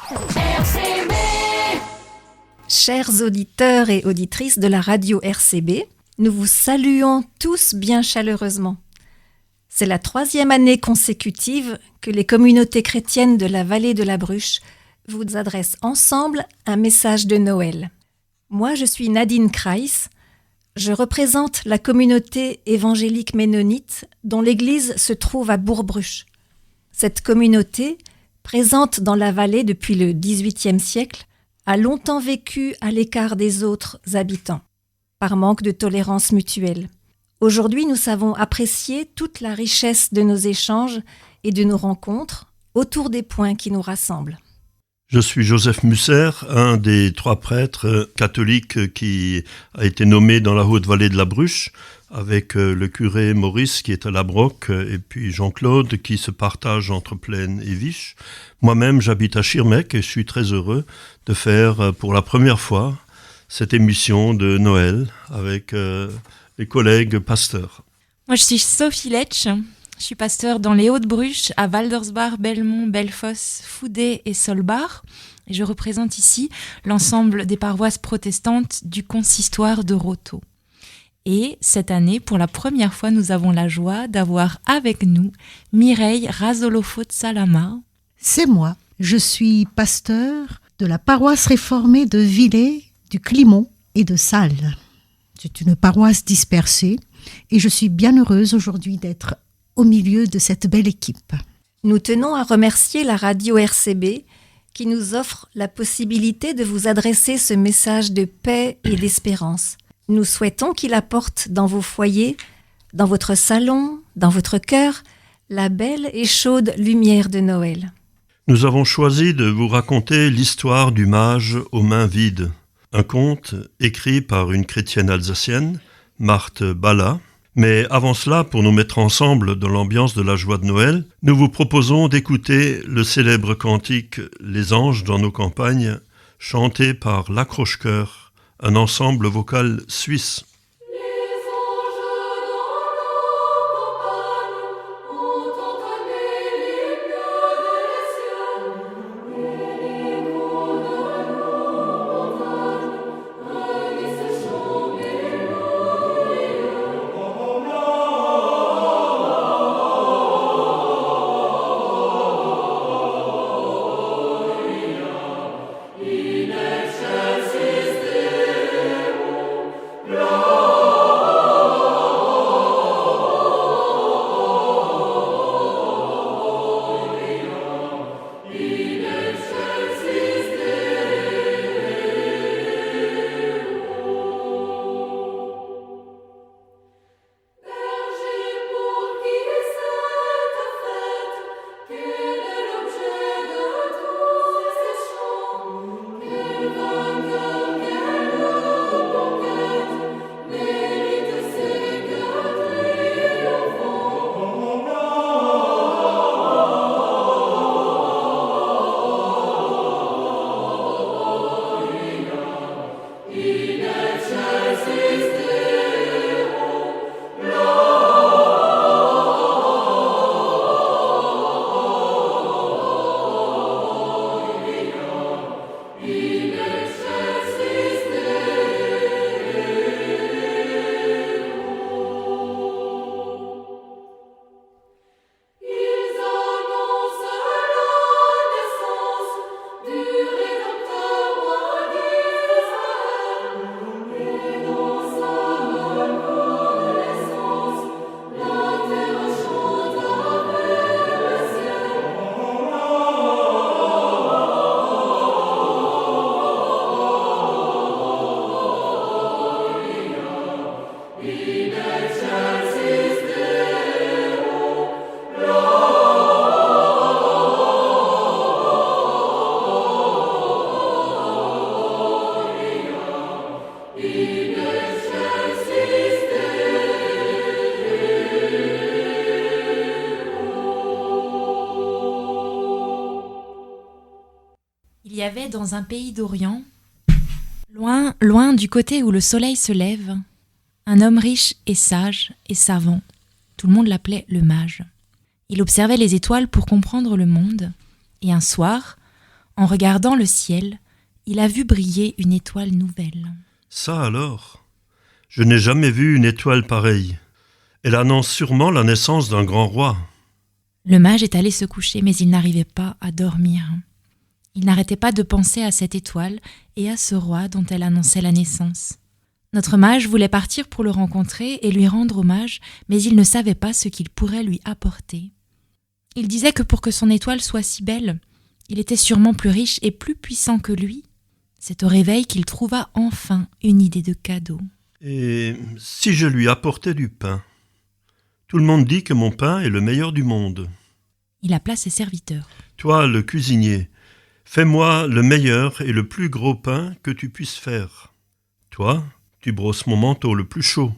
RCB. Chers auditeurs et auditrices de la radio RCB, nous vous saluons tous bien chaleureusement. C'est la 3e année consécutive que les communautés chrétiennes de la vallée de la Bruche vous adressent ensemble un message de Noël. Moi, je suis Nadine Kreis. Je représente la communauté évangélique ménonite dont l'église se trouve à Bourg-Bruche. Cette communauté, présente dans la vallée depuis le XVIIIe siècle, a longtemps vécu à l'écart des autres habitants, par manque de tolérance mutuelle. Aujourd'hui, nous savons apprécier toute la richesse de nos échanges et de nos rencontres autour des points qui nous rassemblent. Je suis Joseph Musser, un des 3 prêtres catholiques qui a été nommé dans la Haute-Vallée de la Bruche, avec le curé Maurice qui est à la Broc et puis Jean-Claude qui se partage entre Plaine et Viche. Moi-même, j'habite à Schirmeck et je suis très heureux de faire pour la première fois cette émission de Noël avec les collègues pasteurs. Moi, je suis Sophie Letch. Je suis pasteur dans les Hauts-de-Bruche, à Waldersbach, Belmont, Bellefosse, Fouday et Solbach. Et je représente ici l'ensemble des paroisses protestantes du consistoire de Roto. Et cette année, pour la première fois, nous avons la joie d'avoir avec nous Mireille Razolofo-Salama. C'est moi. Je suis pasteur de la paroisse réformée de Villers, du Climont et de Salles. C'est une paroisse dispersée et je suis bien heureuse aujourd'hui d'être au milieu de cette belle équipe. Nous tenons à remercier la radio RCB qui nous offre la possibilité de vous adresser ce message de paix et d'espérance. Nous souhaitons qu'il apporte dans vos foyers, dans votre salon, dans votre cœur, la belle et chaude lumière de Noël. Nous avons choisi de vous raconter l'histoire du mage aux mains vides, un conte écrit par une chrétienne alsacienne, Marthe Balla. Mais avant cela, pour nous mettre ensemble dans l'ambiance de la joie de Noël, nous vous proposons d'écouter le célèbre cantique « Les anges dans nos campagnes » chanté par l'Accroche-Cœur, un ensemble vocal suisse. Il y avait dans un pays d'Orient, loin, loin du côté où le soleil se lève, un homme riche et sage et savant. Tout le monde l'appelait le mage. Il observait les étoiles pour comprendre le monde, et un soir, En regardant le ciel, il a vu briller une étoile nouvelle. Ça alors, je n'ai jamais vu une étoile pareille. Elle annonce sûrement la naissance d'un grand roi. Le mage est allé se coucher, mais il n'arrivait pas à dormir. Il n'arrêtait pas de penser à cette étoile et à ce roi dont elle annonçait la naissance. Notre mage voulait partir pour le rencontrer et lui rendre hommage, mais il ne savait pas ce qu'il pourrait lui apporter. Il disait que pour que son étoile soit si belle, il était sûrement plus riche et plus puissant que lui. C'est au réveil qu'il trouva enfin une idée de cadeau. Et si je lui apportais du pain? Tout le monde dit que mon pain est le meilleur du monde. Il appela ses serviteurs. Toi, le cuisinier, fais-moi le meilleur et le plus gros pain que tu puisses faire. Toi, tu brosses mon manteau le plus chaud,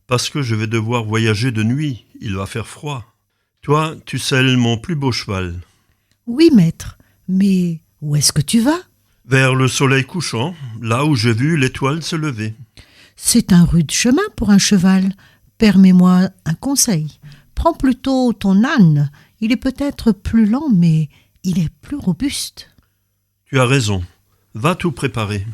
parce que je vais devoir voyager de nuit, il va faire froid. Toi, tu selles mon plus beau cheval. Oui, maître, mais où est-ce que tu vas? Vers le soleil couchant, là où j'ai vu l'étoile se lever. C'est un rude chemin pour un cheval. Permets-moi un conseil. Prends plutôt ton âne. Il est peut-être plus lent, mais il est plus robuste. Tu as raison. Va tout préparer.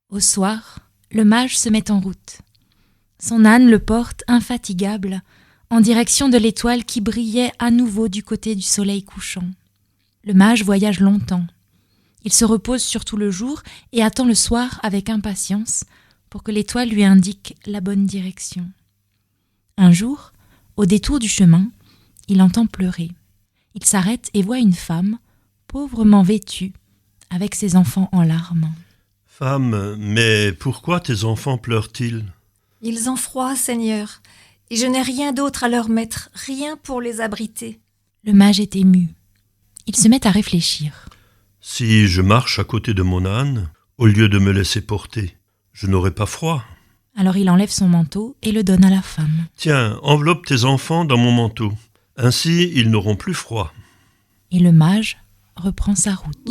Au soir, le mage se met en route. Son âne le porte infatigable en direction de l'étoile qui brillait à nouveau du côté du soleil couchant. Le mage voyage longtemps. Il se repose surtout le jour et attend le soir avec impatience pour que l'étoile lui indique la bonne direction. Un jour, au détour du chemin, il entend pleurer. Il s'arrête et voit une femme, pauvrement vêtue, avec ses enfants en larmes. Femme, mais pourquoi tes enfants pleurent-ils? Ils ont froid, Seigneur, et je n'ai rien d'autre à leur mettre, rien pour les abriter. Le mage est ému. Il se met à réfléchir. Si je marche à côté de mon âne, au lieu de me laisser porter, je n'aurai pas froid. Alors il enlève son manteau et le donne à la femme. Tiens, enveloppe tes enfants dans mon manteau. Ainsi, ils n'auront plus froid. Et le mage reprend sa route.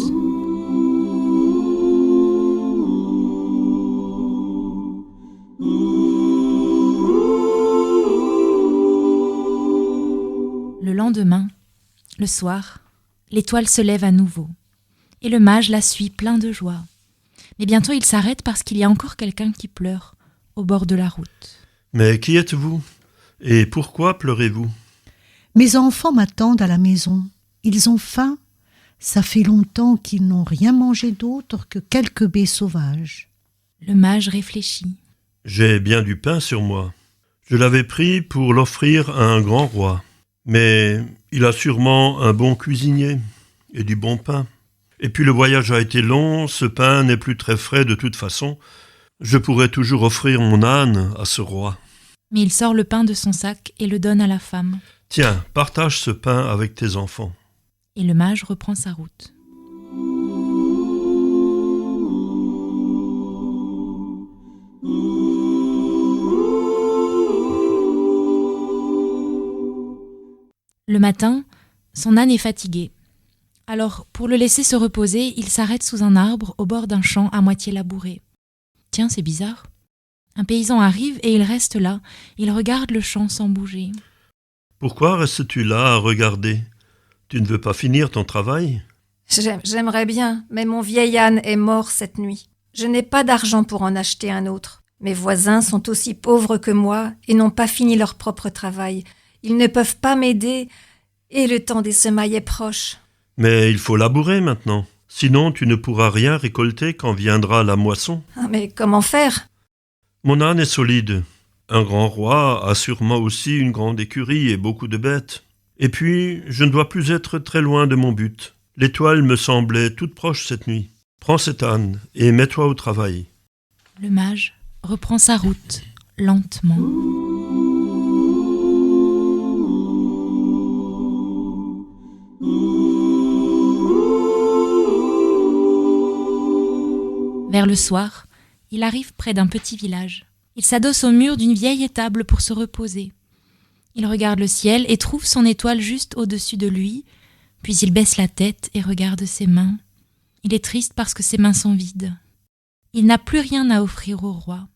Le lendemain, le soir, l'étoile se lève à nouveau. Et le mage la suit plein de joie. Mais bientôt il s'arrête parce qu'il y a encore quelqu'un qui pleure au bord de la route. Mais qui êtes-vous? Et pourquoi pleurez-vous? Mes enfants m'attendent à la maison. Ils ont faim. Ça fait longtemps qu'ils n'ont rien mangé d'autre que quelques baies sauvages. Le mage réfléchit. J'ai bien du pain sur moi. Je l'avais pris pour l'offrir à un grand roi. Mais il a sûrement un bon cuisinier et du bon pain. Et puis le voyage a été long, ce pain n'est plus très frais de toute façon. Je pourrais toujours offrir mon âne à ce roi. Mais il sort le pain de son sac et le donne à la femme. Tiens, partage ce pain avec tes enfants. Et le mage reprend sa route. Le matin, son âne est fatigué. Alors, pour le laisser se reposer, il s'arrête sous un arbre au bord d'un champ à moitié labouré. Tiens, c'est bizarre. Un paysan arrive et il reste là. Il regarde le champ sans bouger. Pourquoi restes-tu là à regarder? Tu ne veux pas finir ton travail? J'aimerais bien, mais mon vieil âne est mort cette nuit. Je n'ai pas d'argent pour en acheter un autre. Mes voisins sont aussi pauvres que moi et n'ont pas fini leur propre travail. Ils ne peuvent pas m'aider et le temps des semailles est proche. Mais il faut labourer maintenant. Sinon, tu ne pourras rien récolter quand viendra la moisson. Ah, mais comment faire? Mon âne est solide. Un grand roi a sûrement aussi une grande écurie et beaucoup de bêtes. Et puis, je ne dois plus être très loin de mon but. L'étoile me semblait toute proche cette nuit. Prends cet âne et mets-toi au travail. Le mage reprend sa route, lentement. Vers le soir, il arrive près d'un petit village. Il s'adosse au mur d'une vieille étable pour se reposer. Il regarde le ciel et trouve son étoile juste au-dessus de lui, puis il baisse la tête et regarde ses mains. Il est triste parce que ses mains sont vides. Il n'a plus rien à offrir au roi.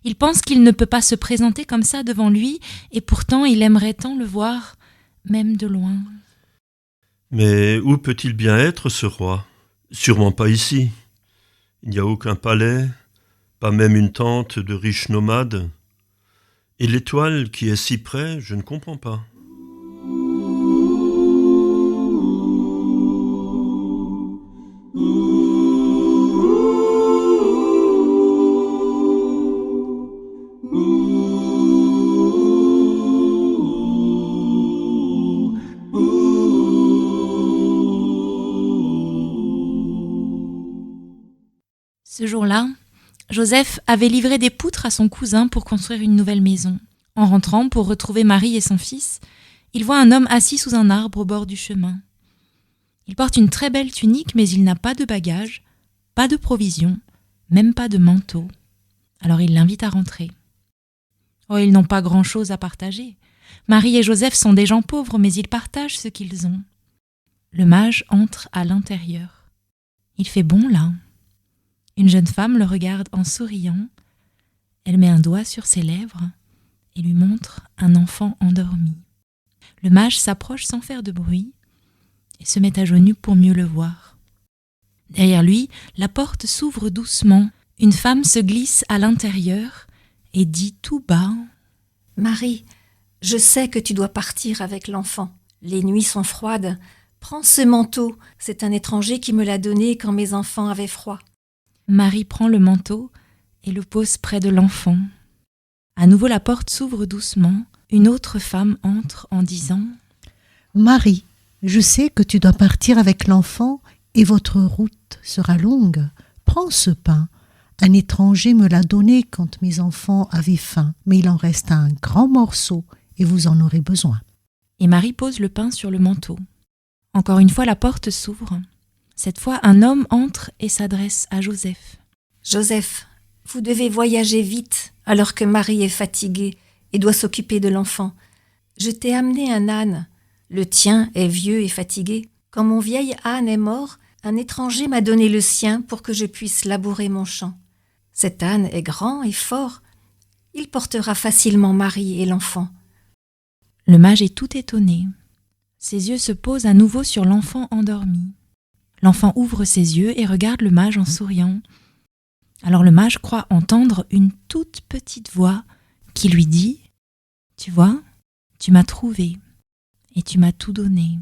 Il pense qu'il ne peut pas se présenter comme ça devant lui, et pourtant il aimerait tant le voir, même de loin. Mais où peut-il bien être, ce roi ? Sûrement pas ici. Il n'y a aucun palais, pas même une tente de riches nomades. Et l'étoile qui est si près, je ne comprends pas. Ce jour-là, Joseph avait livré des poutres à son cousin pour construire une nouvelle maison. En rentrant pour retrouver Marie et son fils, il voit un homme assis sous un arbre au bord du chemin. Il porte une très belle tunique, mais il n'a pas de bagages, pas de provisions, même pas de manteau. Alors il l'invite à rentrer. Oh, ils n'ont pas grand-chose à partager. Marie et Joseph sont des gens pauvres, mais ils partagent ce qu'ils ont. Le mage entre à l'intérieur. Il fait bon là. Une jeune femme le regarde en souriant. Elle met un doigt sur ses lèvres et lui montre un enfant endormi. Le mage s'approche sans faire de bruit et se met à genoux pour mieux le voir. Derrière lui, la porte s'ouvre doucement. Une femme se glisse à l'intérieur et dit tout bas : « Marie, je sais que tu dois partir avec l'enfant. Les nuits sont froides. Prends ce manteau. C'est un étranger qui me l'a donné quand mes enfants avaient froid. » Marie prend le manteau et le pose près de l'enfant. À nouveau, la porte s'ouvre doucement. Une autre femme entre en disant : « Marie, je sais que tu dois partir avec l'enfant et votre route sera longue. Prends ce pain. Un étranger me l'a donné quand mes enfants avaient faim, mais il en reste un grand morceau et vous en aurez besoin. » Et Marie pose le pain sur le manteau. Encore une fois, la porte s'ouvre. Cette fois, un homme entre et s'adresse à Joseph. « Joseph, vous devez voyager vite alors que Marie est fatiguée et doit s'occuper de l'enfant. Je t'ai amené un âne. Le tien est vieux et fatigué. Quand mon vieil âne est mort, un étranger m'a donné le sien pour que je puisse labourer mon champ. Cet âne est grand et fort. Il portera facilement Marie et l'enfant. » Le mage est tout étonné. Ses yeux se posent à nouveau sur l'enfant endormi. L'enfant ouvre ses yeux et regarde le mage en souriant. Alors le mage croit entendre une toute petite voix qui lui dit : « Tu vois, tu m'as trouvé et tu m'as tout donné. »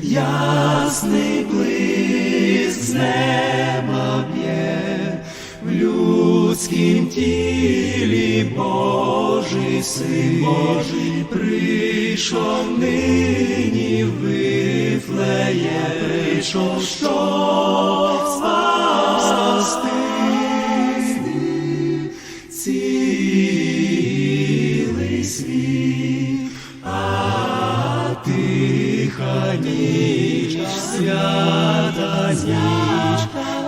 Ясний блиск з неба б'є, в людськім тілі Божий Син Божий прийшов нині в Вифлеєм, прийшов, щоб спасти цілий світ. Тиха ніч, свята ніч,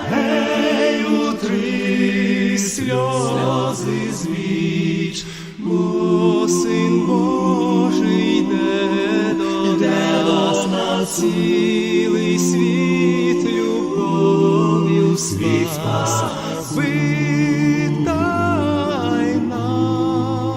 гей, утри сльози звіч, бо Син Божий йде до нас на цілий світ любов'ю світ спас. Витай нам.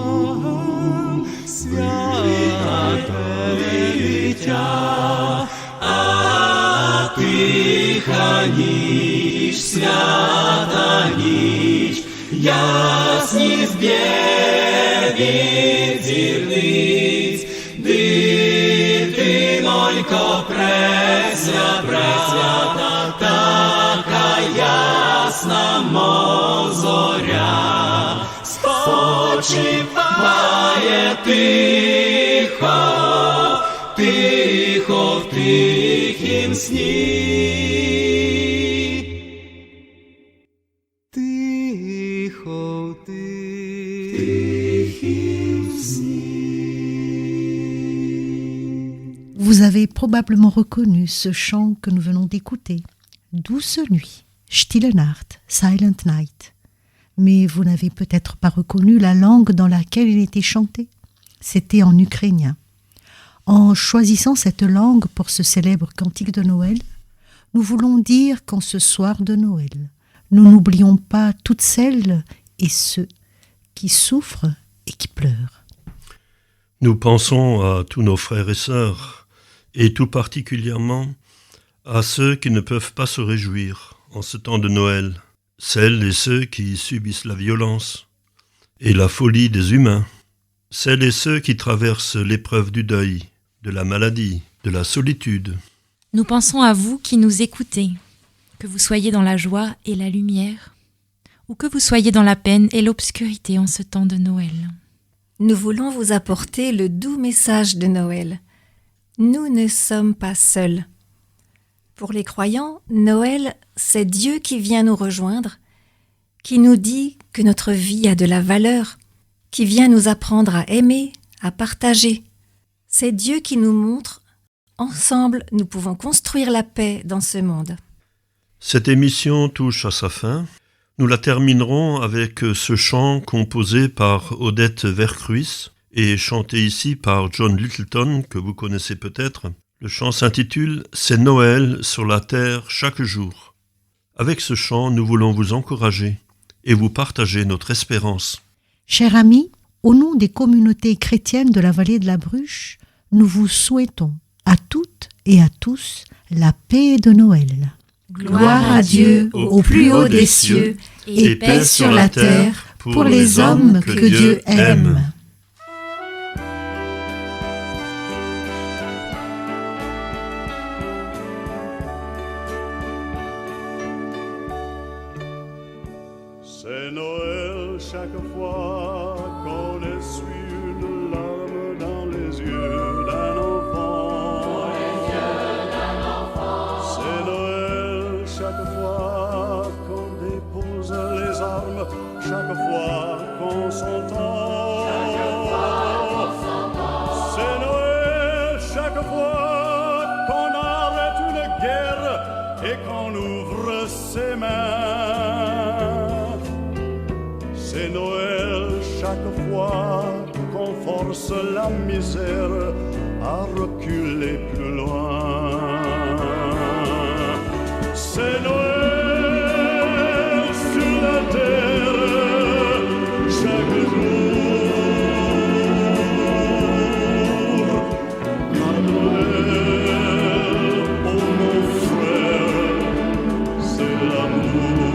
свята ніч, ясність б'є від зірниць, дитинонько пресвята, така ясна, мов зоря, спочиває тихо, тихо в тихім сні. Тихо в тихім сні. Vous avez probablement reconnu ce chant que nous venons d'écouter. Douce nuit, Stille Nacht, Silent Night. Mais vous n'avez peut-être pas reconnu la langue dans laquelle il était chanté. C'était en ukrainien. En choisissant cette langue pour ce célèbre cantique de Noël, nous voulons dire qu'en ce soir de Noël, nous n'oublions pas toutes celles et ceux qui souffrent et qui pleurent. Nous pensons à tous nos frères et sœurs, et tout particulièrement à ceux qui ne peuvent pas se réjouir en ce temps de Noël, celles et ceux qui subissent la violence et la folie des humains, celles et ceux qui traversent l'épreuve du deuil, de la maladie, de la solitude. Nous pensons à vous qui nous écoutez, que vous soyez dans la joie et la lumière, ou que vous soyez dans la peine et l'obscurité en ce temps de Noël. Nous voulons vous apporter le doux message de Noël. Nous ne sommes pas seuls. Pour les croyants, Noël, c'est Dieu qui vient nous rejoindre, qui nous dit que notre vie a de la valeur, qui vient nous apprendre à aimer, à partager. C'est Dieu qui nous montre, ensemble, nous pouvons construire la paix dans ce monde. Cette émission touche à sa fin. Nous la terminerons avec ce chant composé par Odette Vercruis et chanté ici par John Littleton, que vous connaissez peut-être. Le chant s'intitule « C'est Noël sur la terre chaque jour ». Avec ce chant, nous voulons vous encourager et vous partager notre espérance. Chers amis, au nom des communautés chrétiennes de la vallée de la Bruche, nous vous souhaitons à toutes et à tous la paix de Noël. Gloire à Dieu au plus haut des cieux et paix sur la terre pour les hommes que Dieu aime. C'est Noël chaque fois qu'on essuie une larme dans les yeux d'un enfant. C'est Noël chaque fois qu'on dépose les armes, chaque fois qu'on s'entend. C'est Noël chaque fois qu'on arrête une guerre et qu'on ouvre ses mains. C'est Noël chaque fois qu'on force la misère à reculer plus loin. C'est Noël sur la terre chaque jour. Car Noël, oh mon frère, c'est l'amour.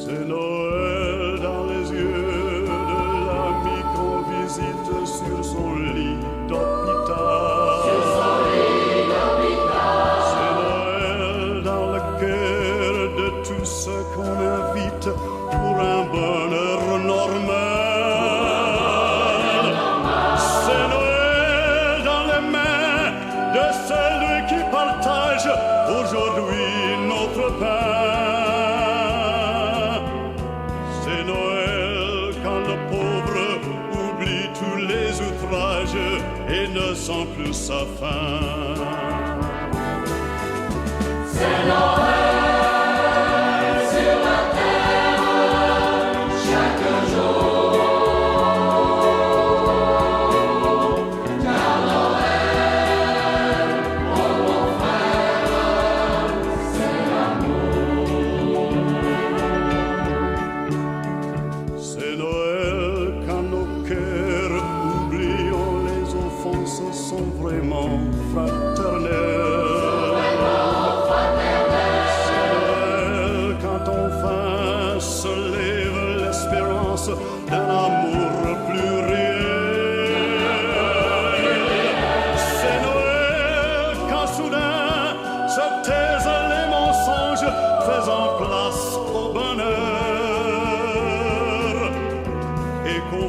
C'est Noël dans les yeux de l'ami qu'on visite sur son lit d'hôpital. C'est Noël dans le cœur de tous ceux qu'on invite pour un bonheur normal. C'est Noël dans les mains de celui qui partage aujourd'hui notre pain. C'est Noël quand le pauvre oublie tous les outrages et ne sent plus sa faim. C'est Noël sur la terre chaque jour. Car Noël, oh mon frère, c'est l'amour. C'est Noël quand nos cœurs oubliant les offenses sont vraiment fraternels.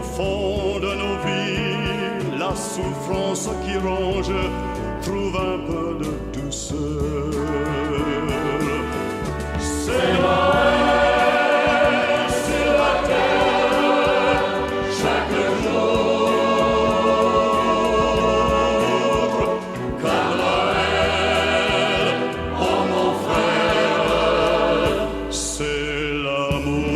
fond de nos vies, la souffrance qui ronge trouve un peu de douceur. C'est Noël sur la terre, chaque jour, car Noël, oh mon frère, c'est l'amour.